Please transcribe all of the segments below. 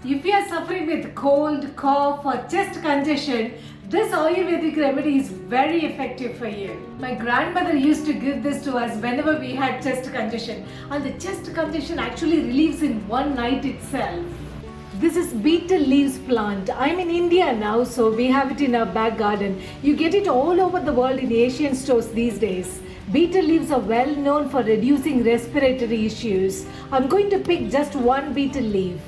If you are suffering with cold, cough or chest congestion, this Ayurvedic remedy is very effective for you. My grandmother used to give this to us whenever we had chest congestion, and the chest congestion actually relieves in one night itself. This is betel leaves plant. I'm in India now, so we have it in our back garden. You get it all over the world in Asian stores these days. Betel leaves are well known for reducing respiratory issues. I'm going to pick just one betel leaf.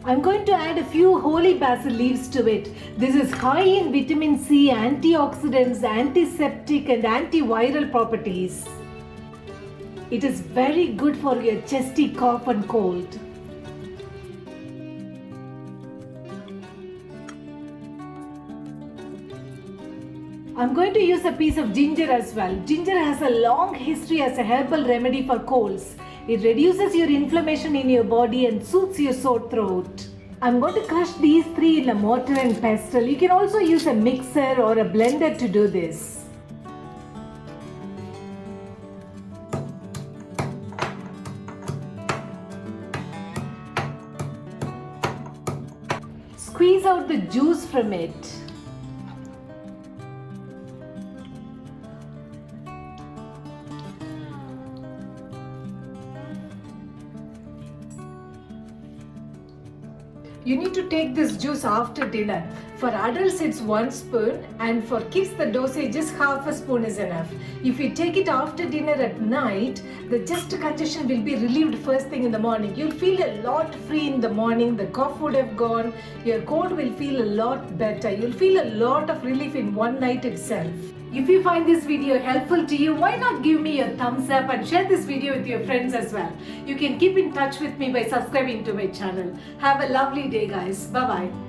I'm going to add a few holy basil leaves to it. This is high in vitamin C, antioxidants, antiseptic and antiviral properties. It is very good for your chesty cough and cold. I'm going to use a piece of ginger as well. Ginger has a long history as a herbal remedy for colds. It reduces your inflammation in your body and soothes your sore throat. I'm going to crush these three in a mortar and pestle. You can also use a mixer or a blender to do this. Squeeze out the juice from it. You need to take this juice after dinner. For adults it's 1 spoon and for kids the dosage just half a spoon is enough. If you take it after dinner at night, the chest congestion will be relieved first thing in the morning. You'll feel a lot free in the morning, the cough would have gone, your cold will feel a lot better. You'll feel a lot of relief in one night itself. If you find this video helpful to you, why not give me a thumbs up and share this video with your friends as well. You can keep in touch with me by subscribing to my channel. Have a lovely day guys. Bye bye.